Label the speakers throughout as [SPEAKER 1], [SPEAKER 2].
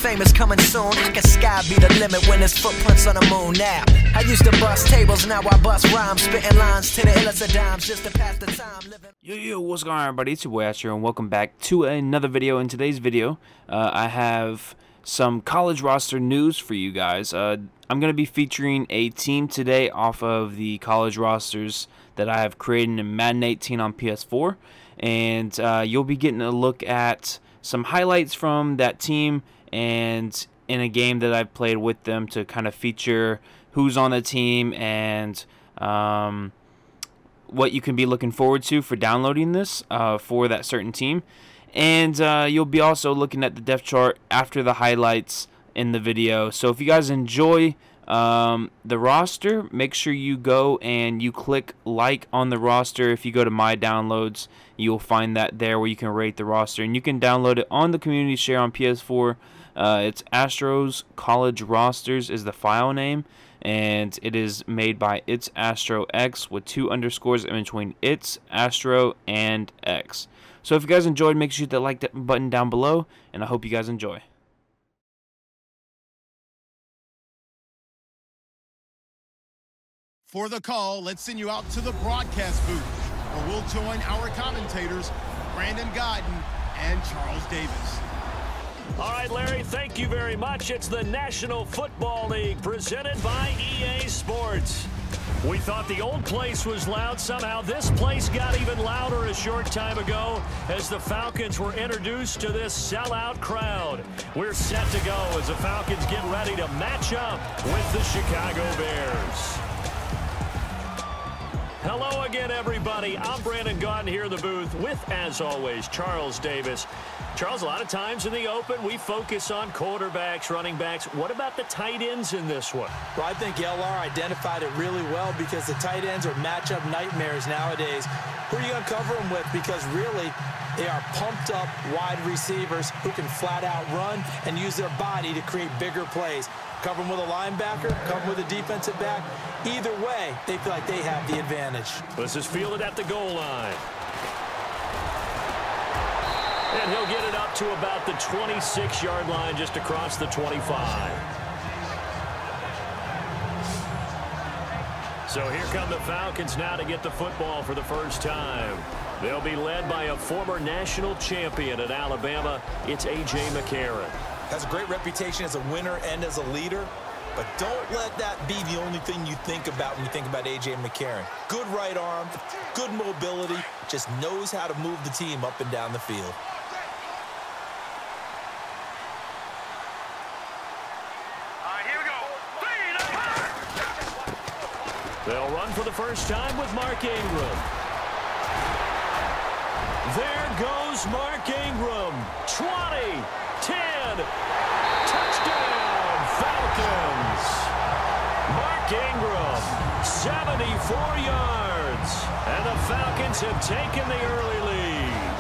[SPEAKER 1] famous coming soon. Can sky be the limit when there's footprints on the moon now? I used to bust tables, now I bust rhymes, spitting lines to the illest of dimes just to pass the time living.
[SPEAKER 2] Yo, what's going on, everybody? It's your boy Astro, and welcome back to another video. In today's video, I have some college roster news for you guys. I'm going to be featuring a team today off of the college rosters that I have created in Madden 18 on PS4, and you'll be getting a look at some highlights from that team and in a game that I've played with them to kind of feature who's on the team and what you can be looking forward to for downloading this for that certain team. And you'll be also looking at the depth chart after the highlights in the video. So if you guys enjoy the roster, make sure you go and you click like on the roster. If you go to my downloads, you'll find that there where you can rate the roster, and you can download it on the community share on PS4. It's Astros College Rosters is the file name, and it is made by It's Astro X with 2 underscores in between It's Astro and X. So if you guys enjoyed, make sure you hit that like button down below, and I hope you guys enjoy.
[SPEAKER 3] For the call, let's send you out to the broadcast booth, where we'll join our commentators, Brandon Godden and Charles Davis.
[SPEAKER 4] All right, Larry, thank you very much. It's the National Football League presented by EA Sports. We thought the old place was loud. Somehow this place got even louder a short time ago as the Falcons were introduced to this sellout crowd. We're set to go as the Falcons get ready to match up with the Chicago Bears. Hello again, everybody. I'm Brandon Godden here in the booth with, as always, Charles Davis. Charles, a lot of times in the open, we focus on quarterbacks, running backs. What about the tight ends in this one?
[SPEAKER 5] Well, I think LR identified it really well because the tight ends are matchup nightmares nowadays. Who are you going to cover them with? Because really, they are pumped up wide receivers who can flat out run and use their body to create bigger plays. Cover them with a linebacker, cover them with a defensive back. Either way, they feel like they have the advantage.
[SPEAKER 4] This is fielded at the goal line. And he'll get it up to about the 26-yard line, just across the 25. So here come the Falcons now to get the football for the first time. They'll be led by a former national champion at Alabama. It's A.J. McCarron.
[SPEAKER 5] Has a great reputation as a winner and as a leader, but don't let that be the only thing you think about when you think about A.J. McCarron. Good right arm, good mobility, just knows how to move the team up and down the field.
[SPEAKER 4] They'll run for the first time with Mark Ingram. There goes Mark Ingram. 20, 10, touchdown, Falcons. Mark Ingram, 74 yards. And the Falcons have taken the early lead.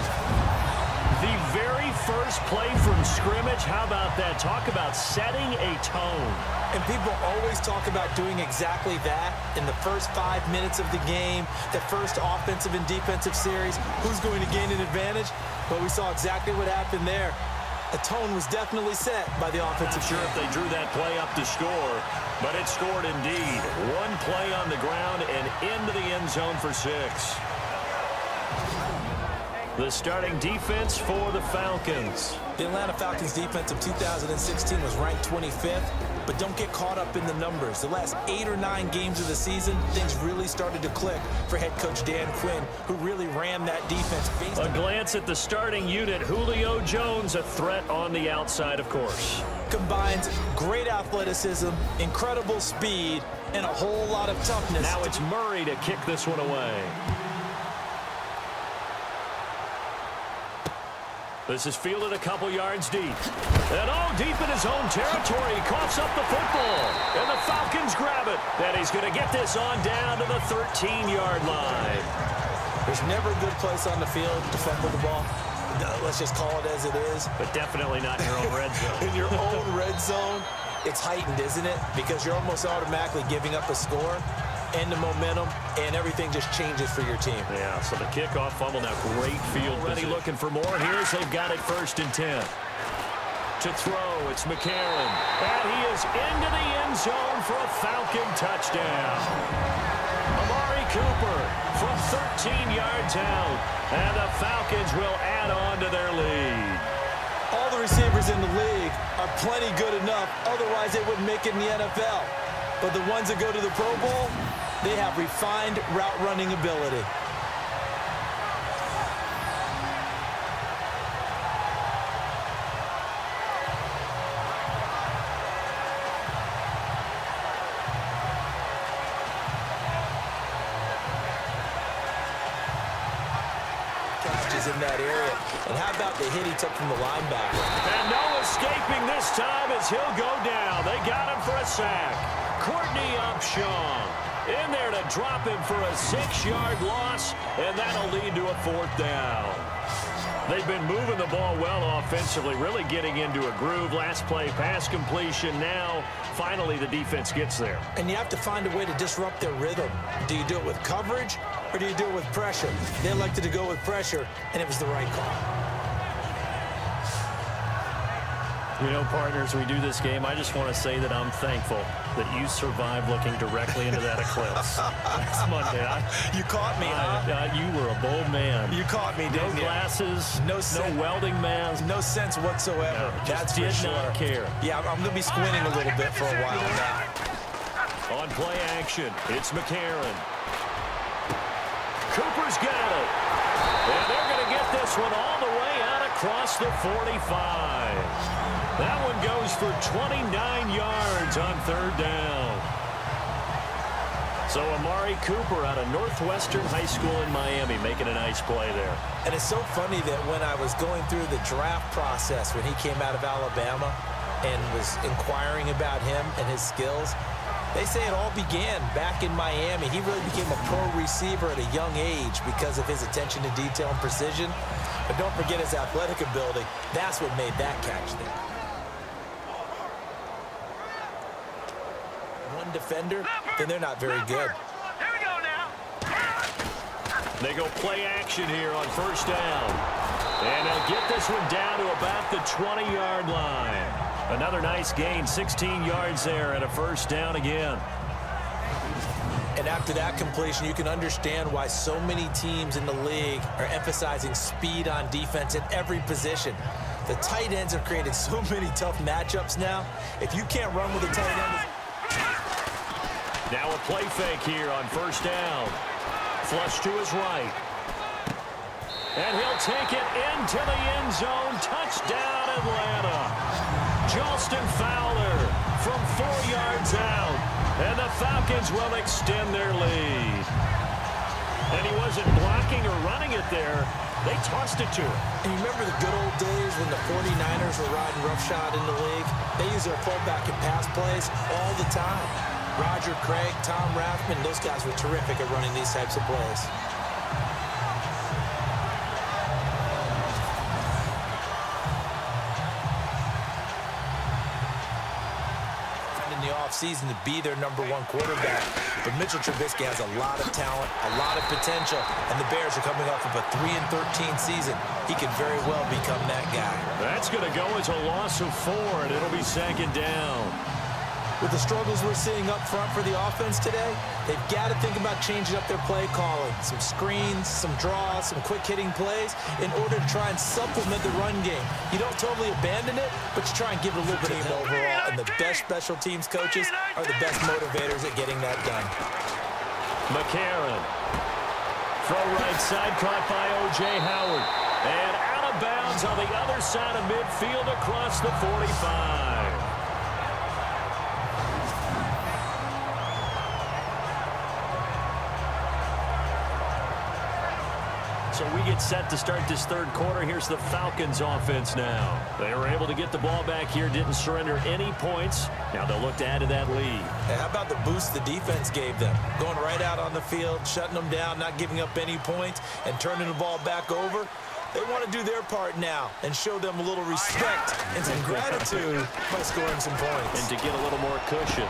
[SPEAKER 4] The very first play from scrimmage, how about that? Talk about setting a tone.
[SPEAKER 5] And people always talk about doing exactly that in the first 5 minutes of the game, the first offensive and defensive series. Who's going to gain an advantage? Well, we saw exactly what happened there. A tone was definitely set by the offensive team.
[SPEAKER 4] Not sure if they drew that play up to score, but it scored indeed. One play on the ground and into the end zone for 6. The starting defense for the Falcons.
[SPEAKER 5] The Atlanta Falcons defense of 2016 was ranked 25th, but don't get caught up in the numbers. The last 8 or 9 games of the season, things really started to click for head coach Dan Quinn, who really ran that defense.
[SPEAKER 4] A glance at the starting unit. Julio Jones, a threat on the outside, of course.
[SPEAKER 5] Combines great athleticism, incredible speed, and a whole lot of toughness.
[SPEAKER 4] Now it's Murray to kick this one away. This is fielded a couple yards deep. And deep in his own territory. He coughs up the football. And the Falcons grab it. And he's going to get this on down to the 13-yard line.
[SPEAKER 5] There's never a good place on the field to fumble the ball. Let's just call it as it is.
[SPEAKER 4] But definitely not in your own red zone.
[SPEAKER 5] In your own red zone, it's heightened, isn't it? Because you're almost automatically giving up a score. and the momentum, and everything just changes for your team.
[SPEAKER 4] Yeah, so the kickoff fumble now, great field. Ready looking for more. Here's they've got it 1st and 10. To throw, it's McCarron. And he is into the end zone for a Falcon touchdown. Amari Cooper from 13 yards out. And the Falcons will add on to their lead.
[SPEAKER 5] All the receivers in the league are plenty good enough. Otherwise, they wouldn't make it in the NFL. But the ones that go to the Pro Bowl, they have refined route running ability. In that area. And how about the hit he took from the linebacker?
[SPEAKER 4] And no escaping this time as he'll go down. They got him for a sack. Courtney Upshaw in there to drop him for a 6-yard loss, and that'll lead to a 4th down. They've been moving the ball well offensively, really getting into a groove. Last play, pass completion. Now, finally, the defense gets there.
[SPEAKER 5] And you have to find a way to disrupt their rhythm. Do you do it with coverage, or do you do it with pressure? They elected to go with pressure, and it was the right call.
[SPEAKER 4] You know, partners, we do this game. I just want to say that I'm thankful that you survived looking directly into that eclipse. It's Monday.
[SPEAKER 5] You caught me, huh?
[SPEAKER 4] You were a bold man.
[SPEAKER 5] You caught me, didn't you?
[SPEAKER 4] No glasses, no welding mask.
[SPEAKER 5] No sense whatsoever.
[SPEAKER 4] No,
[SPEAKER 5] That's
[SPEAKER 4] did
[SPEAKER 5] for sure.
[SPEAKER 4] not care.
[SPEAKER 5] Yeah, I'm going to be squinting a little bit for a while now.
[SPEAKER 4] On play action, it's McCarron. Cooper's got it. And they're going to get this one all the way out across the 45. That one goes for 29 yards on 3rd down. So Amari Cooper out of Northwestern High School in Miami making a nice play there.
[SPEAKER 5] And it's so funny that when I was going through the draft process when he came out of Alabama and was inquiring about him and his skills, they say it all began back in Miami. He really became a pro receiver at a young age because of his attention to detail and precision. But don't forget his athletic ability. That's what made that catch there. One defender, then they're not very good.
[SPEAKER 4] Here we go now. They go play action here on 1st down. And they'll get this one down to about the 20-yard line. Another nice gain, 16 yards there at a 1st down again.
[SPEAKER 5] And after that completion, you can understand why so many teams in the league are emphasizing speed on defense at every position. The tight ends have created so many tough matchups now. If you can't run with a tight end...
[SPEAKER 4] Now a play fake here on 1st down. Flush to his right. And he'll take it into the end zone. Touchdown, Atlanta. Justin Fowler from 4 yards out. And the Falcons will extend their lead. And he wasn't blocking or running it there. They tossed it to him.
[SPEAKER 5] And you remember the good old days when the 49ers were riding roughshod in the league? They use their fullback in pass plays all the time. Roger Craig, Tom Rathman, those guys were terrific at running these types of plays. In the offseason to be their #1 quarterback. But Mitchell Trubisky has a lot of talent, a lot of potential, and the Bears are coming off of a 3-13 season. He could very well become that guy.
[SPEAKER 4] That's going to go as a loss of 4, and it'll be 2nd down.
[SPEAKER 5] With the struggles we're seeing up front for the offense today, they've got to think about changing up their play calling. Some screens, some draws, some quick-hitting plays in order to try and supplement the run game. You don't totally abandon it, but you try and give it a little bit of help overall. And the best special teams coaches are the best motivators at getting that done.
[SPEAKER 4] McCarron. Throw right side, caught by O.J. Howard. And out of bounds on the other side of midfield across the 45. So we get set to start this 3rd quarter. Here's the Falcons offense now. They were able to get the ball back here, didn't surrender any points. Now they'll look to add to that lead.
[SPEAKER 5] Hey, how about the boost the defense gave them? Going right out on the field, shutting them down, not giving up any points, and turning the ball back over. They want to do their part now and show them a little respect and some gratitude by scoring some points.
[SPEAKER 4] And to get a little more cushion.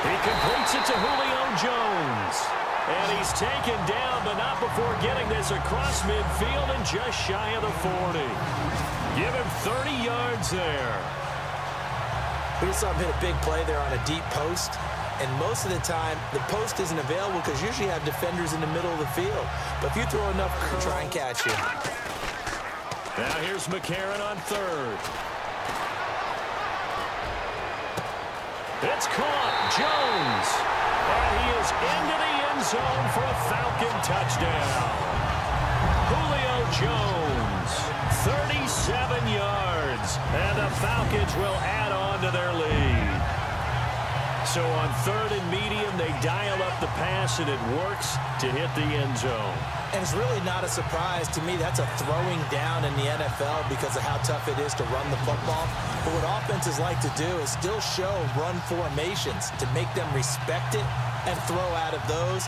[SPEAKER 4] He completes it to Julio Jones. And he's taken down, but not before getting this across midfield and just shy of the 40. Give him 30 yards there.
[SPEAKER 5] We just saw him hit a big play there on a deep post. And most of the time, the post isn't available because usually you have defenders in the middle of the field. But if you throw enough, try and catch you.
[SPEAKER 4] Now here's McCarron on third. It's caught. Jones. And he is into the end zone for a Falcon touchdown. Julio Jones, 37 yards. And the Falcons will add on to their lead. So on third and medium, they dial up the pass, and it works to hit the end zone.
[SPEAKER 5] And it's really not a surprise to me. That's a throwing down in the NFL because of how tough it is to run the football. But what offenses like to do is still show run formations to make them respect it and throw out of those.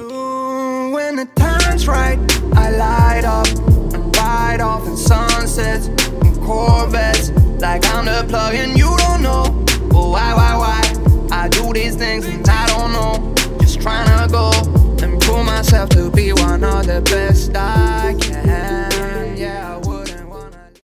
[SPEAKER 6] Ooh, when the time's right, I light up and ride off in sunsets and Corvettes, like I'm the plug and you don't know. But why? I do these things and I don't know. Just trying to go and prove myself to be one of the best I can.